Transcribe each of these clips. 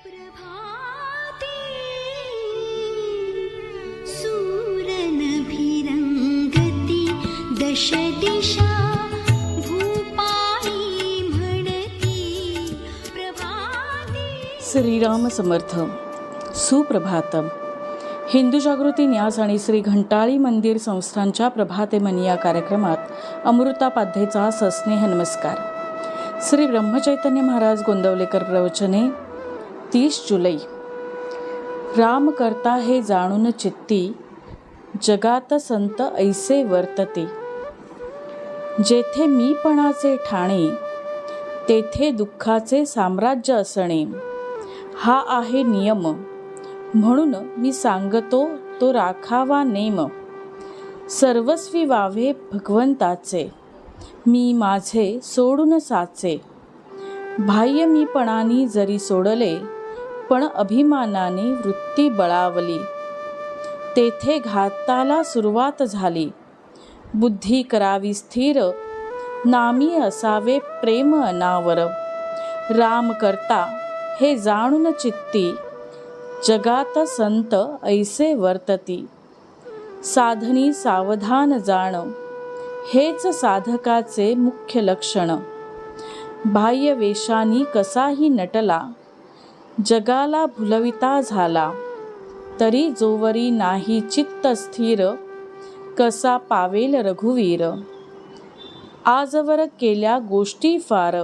प्रभाते सूरनभिरंगती दश दिशा भूपाळी म्हणती प्रभाते. श्रीराम समर्थ. सुप्रभातम. हिंदू जागृती न्यास आणि श्री घंटाळी मंदिर संस्थांच्या प्रभाते मनी या कार्यक्रमात अमृतापाध्येचा सस्नेह नमस्कार. श्री ब्रह्मचैतन्य महाराज गोंदवलेकर प्रवचने 30 जुलै. राम करता हे जाणून चित्ती, जगात संत ऐसे वर्तते. जेथे मीपणाचे ठाणे, तेथे दुःखाचे साम्राज्य असणे. हा आहे नियम, म्हणून मी सांगतो तो राखावा नेम. सर्वस्वी वावे भगवंताचे, मी माझे सोडून साचे. बाह्य मीपणानी जरी सोडले, पण अभिमानाने वृत्ती बळावली. तेथे घाताला सुरुवात झाली. बुद्धी करावी स्थिर, नामी असावे प्रेम अनावर. राम करता हे जाणून चित्ती, जगात संत ऐसे वर्तती. साधनी सावधान जाण, हेच साधकाचे मुख्य लक्षण. बाह्य वेशानी कसाही नटला, जगाला भुलविता झाला. तरी जोवरी नाही चित्त स्थिर, कसा पावेल रघुवीर. आजवर केल्या गोष्टी फार,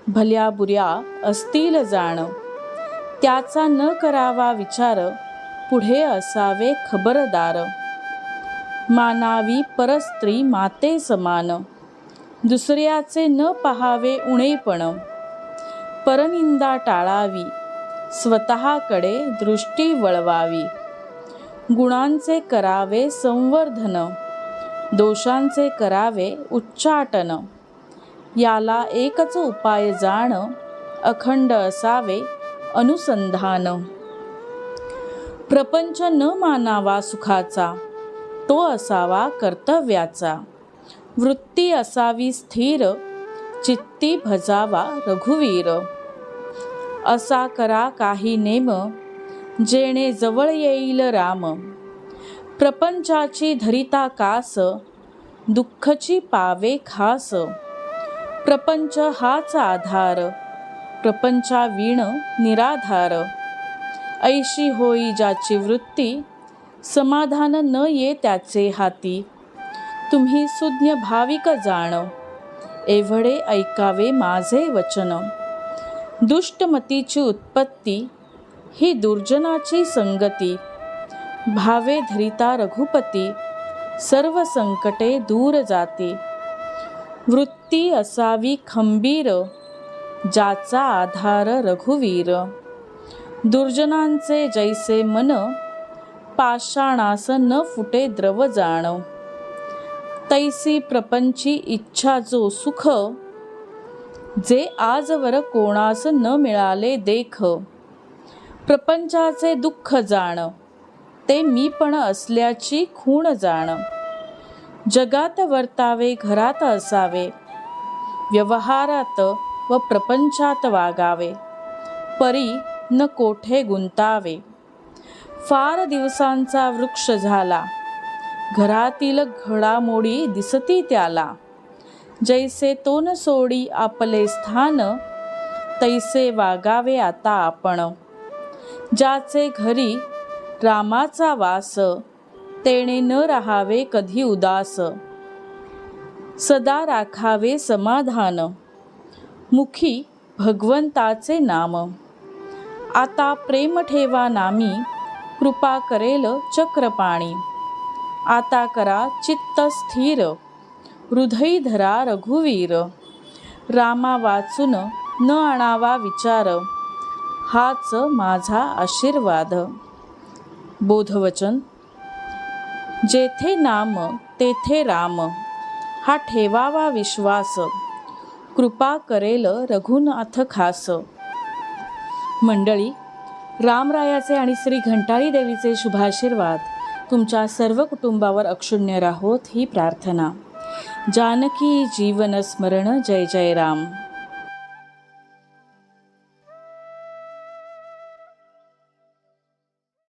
भल्या बुऱ्या असतील जाण. त्याचा न करावा विचार, पुढे असावे खबरदार. मानावी परस्त्री माते समान, दुसऱ्याचे न पहावे उणेपण. परनिंदा टाळावी, स्वतःकडे दृष्टी वळवावी. गुणांचे करावे संवर्धन, दोषांचे करावे उच्चाटन. याला एकच उपाय जाण, अखंड असावे अनुसंधान. प्रपंच न मानावा सुखाचा, तो असावा कर्तव्याचा. वृत्ती असावी स्थिर, चित्ती भजावा रघुवीर. असा करा काही नेम, जेणे जवळ येईल राम. प्रपंचाची धरिता कास, दुःखची पावे खास. प्रपंच हाच आधार, प्रपंचावीण निराधार. ऐशी होई ज्याची वृत्ती, समाधान न ये त्याचे हाती. तुम्ही सुज्ञ भाविक जाण, एवढे ऐकावे माझे वचन. दुष्टमतीची उत्पत्ती, ही दुर्जनाची संगती. भावे धरिता रघुपती, सर्व संकटे दूर जाती. वृत्ती असावी खंबीर, ज्याचा आधार रघुवीर. दुर्जनांचे जैसे मन, पाषाणास न फुटे द्रव जाण. तैसी प्रपंची इच्छा जो सुख, जे आजवर कोणास न मिळाले देख. प्रपंचाचे दुःख जाण, ते मीपण असल्याची खूण जाण. जगात वर्तावे घरात असावे, व्यवहारात व प्रपंचात वागावे. परी न कोठे गुंतावे. फार दिवसांचा वृक्ष झाला, घरातील घडामोडी दिसती त्याला. जैसे तो न सोडी आपले स्थान, तैसे वागावे आता आपण. ज्याचे घरी रामाचा वास, तेणे न राहावे कधी उदास. सदा राखावे समाधान, मुखी भगवंताचे नाम. आता प्रेम ठेवा नामी, कृपा करेल चक्रपाणी. आता करा चित्त स्थिर, हृदयी धरा रघुवीर. रामा वाचून न आणावा विचार, हाच माझा आशीर्वाद. बोधवचन. जेथे नाम तेथे राम, हा ठेवावा विश्वास. कृपा करेल रघुनाथ खास. मंडळी, रामरायाचे आणि श्री घंटाळी देवीचे शुभाशीर्वाद तुमच्या सर्व कुटुंबावर अक्षुण्य राहोत ही प्रार्थना. जानकी जीवन स्मरण. जय जय राम.